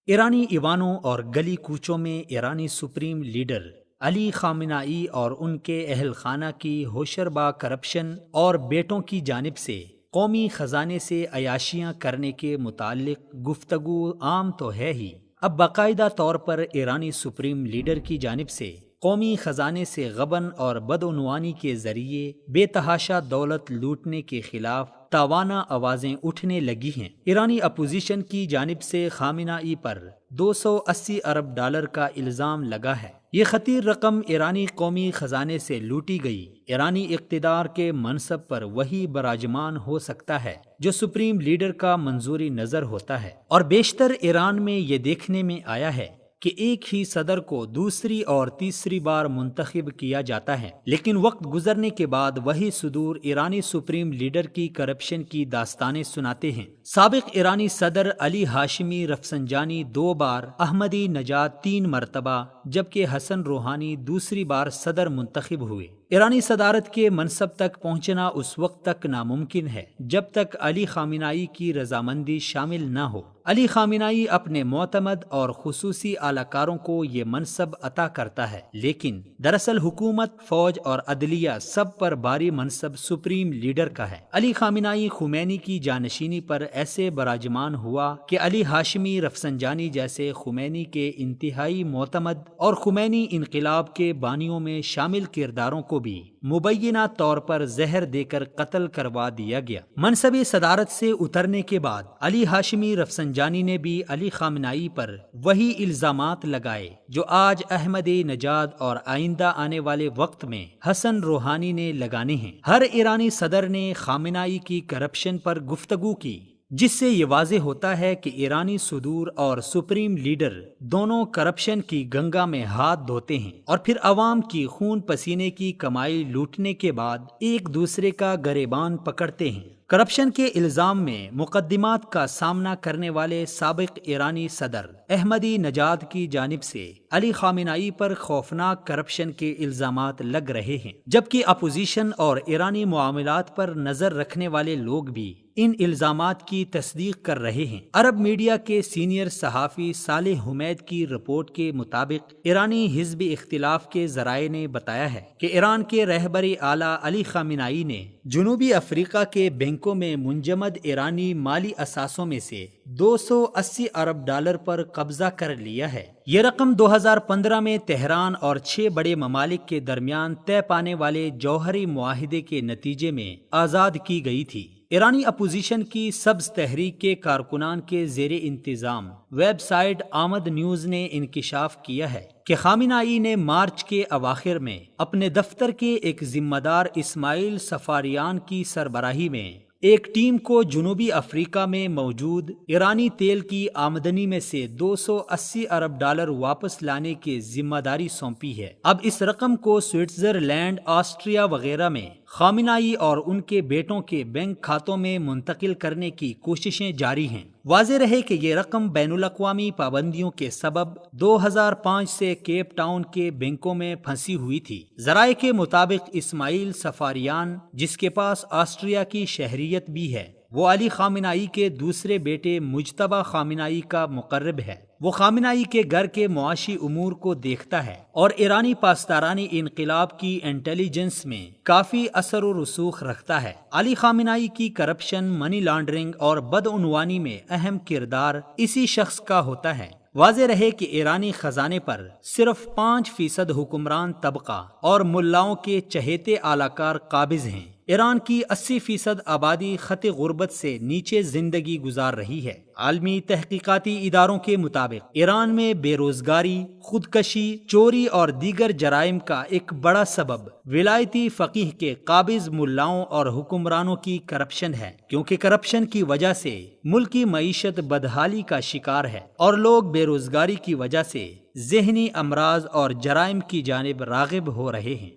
ایرانی ایوانوں اور گلی کوچوں میں ایرانی سپریم لیڈر علی خامنائی اور ان کے اہل خانہ کی ہوشربا کرپشن اور بیٹوں کی جانب سے قومی خزانے سے عیاشیاں کرنے کے متعلق گفتگو عام تو ہے ہی، اب باقاعدہ طور پر ایرانی سپریم لیڈر کی جانب سے قومی خزانے سے غبن اور بدعنوانی کے ذریعے بے تحاشا دولت لوٹنے کے خلاف تاوانہ آوازیں اٹھنے لگی ہیں۔ ایرانی اپوزیشن کی جانب سے خامنائی پر $280 ارب کا الزام لگا ہے۔ یہ خطیر رقم ایرانی قومی خزانے سے لوٹی گئی۔ ایرانی اقتدار کے منصب پر وہی براجمان ہو سکتا ہے جو سپریم لیڈر کا منظوری نظر ہوتا ہے، اور بیشتر ایران میں یہ دیکھنے میں آیا ہے کہ ایک ہی صدر کو دوسری اور تیسری بار منتخب کیا جاتا ہے، لیکن وقت گزرنے کے بعد وہی صدور ایرانی سپریم لیڈر کی کرپشن کی داستانیں سناتے ہیں۔ سابق ایرانی صدر علی ہاشمی رفسنجانی 2 بار، احمدی نژاد 3 مرتبہ، جبکہ حسن روحانی دوسری بار صدر منتخب ہوئے۔ ایرانی صدارت کے منصب تک پہنچنا اس وقت تک ناممکن ہے جب تک علی خامنائی کی رضامندی شامل نہ ہو۔ علی خامنائی اپنے معتمد اور خصوصی اہلکاروں کو یہ منصب عطا کرتا ہے، لیکن دراصل حکومت، فوج اور عدلیہ سب پر باری منصب سپریم لیڈر کا ہے۔ علی خامنائی خمینی کی جانشینی پر ایسے براجمان ہوا کہ علی ہاشمی رفسنجانی جیسے خمینی کے انتہائی معتمد اور خمینی انقلاب کے بانیوں میں شامل کرداروں کو بھی مبینہ طور پر زہر دے کر قتل کروا دیا گیا۔ منصب صدارت سے اترنے کے بعد علی ہاشمی رفسنجانی نے بھی علی خامنائی پر وہی الزامات لگائے جو آج احمدی نژاد اور آئندہ آنے والے وقت میں حسن روحانی نے لگانے ہیں۔ ہر ایرانی صدر نے خامنائی کی کرپشن پر گفتگو کی، جس سے یہ واضح ہوتا ہے کہ ایرانی صدور اور سپریم لیڈر دونوں کرپشن کی گنگا میں ہاتھ دھوتے ہیں اور پھر عوام کی خون پسینے کی کمائی لوٹنے کے بعد ایک دوسرے کا گریبان پکڑتے ہیں۔ کرپشن کے الزام میں مقدمات کا سامنا کرنے والے سابق ایرانی صدر احمدی نژاد کی جانب سے علی خامنائی پر خوفناک کرپشن کے الزامات لگ رہے ہیں، جبکہ اپوزیشن اور ایرانی معاملات پر نظر رکھنے والے لوگ بھی ان الزامات کی تصدیق کر رہے ہیں۔ عرب میڈیا کے سینئر صحافی صالح حمید کی رپورٹ کے مطابق ایرانی حزب اختلاف کے ذرائع نے بتایا ہے کہ ایران کے رہبر اعلیٰ علی خامنائی نے جنوبی افریقہ کے بینکوں میں منجمد ایرانی مالی اثاثوں میں سے $280 ارب پر قبضہ کر لیا ہے۔ یہ رقم 2015 میں تہران اور 6 بڑے ممالک کے درمیان طے پانے والے جوہری معاہدے کے نتیجے میں آزاد کی گئی تھی۔ ایرانی اپوزیشن کی سبز تحریک کے کارکنان کے زیر انتظام ویب سائٹ آمد نیوز نے انکشاف کیا ہے کہ خامنائی نے مارچ کے اواخر میں اپنے دفتر کے ایک ذمہ دار اسماعیل سفاریان کی سربراہی میں ایک ٹیم کو جنوبی افریقہ میں موجود ایرانی تیل کی آمدنی میں سے $280 ارب واپس لانے کی ذمہ داری سونپی ہے۔ اب اس رقم کو سوئٹزرلینڈ، آسٹریا وغیرہ میں خامنائی اور ان کے بیٹوں کے بینک کھاتوں میں منتقل کرنے کی کوششیں جاری ہیں۔ واضح رہے کہ یہ رقم بین الاقوامی پابندیوں کے سبب 2005 سے کیپ ٹاؤن کے بینکوں میں پھنسی ہوئی تھی۔ ذرائع کے مطابق اسماعیل سفاریان، جس کے پاس آسٹریا کی شہریت بھی ہے، وہ علی خامنائی کے دوسرے بیٹے مجتبی خامنائی کا مقرب ہے۔ وہ خامنائی کے گھر کے معاشی امور کو دیکھتا ہے اور ایرانی پاسدارانی انقلاب کی انٹیلیجنس میں کافی اثر و رسوخ رکھتا ہے۔ علی خامنائی کی کرپشن، منی لانڈرنگ اور بدعنوانی میں اہم کردار اسی شخص کا ہوتا ہے۔ واضح رہے کہ ایرانی خزانے پر صرف 5% حکمران طبقہ اور ملاؤں کے چہیتے اعلیکار قابض ہیں۔ ایران کی 80% آبادی خط غربت سے نیچے زندگی گزار رہی ہے۔ عالمی تحقیقاتی اداروں کے مطابق ایران میں بے روزگاری، خودکشی، چوری اور دیگر جرائم کا ایک بڑا سبب ولایتی فقیہ کے قابض ملاؤں اور حکمرانوں کی کرپشن ہے، کیونکہ کرپشن کی وجہ سے ملکی معیشت بدحالی کا شکار ہے اور لوگ بے روزگاری کی وجہ سے ذہنی امراض اور جرائم کی جانب راغب ہو رہے ہیں۔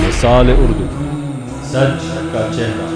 مثال اردو، سچ کا چہرہ۔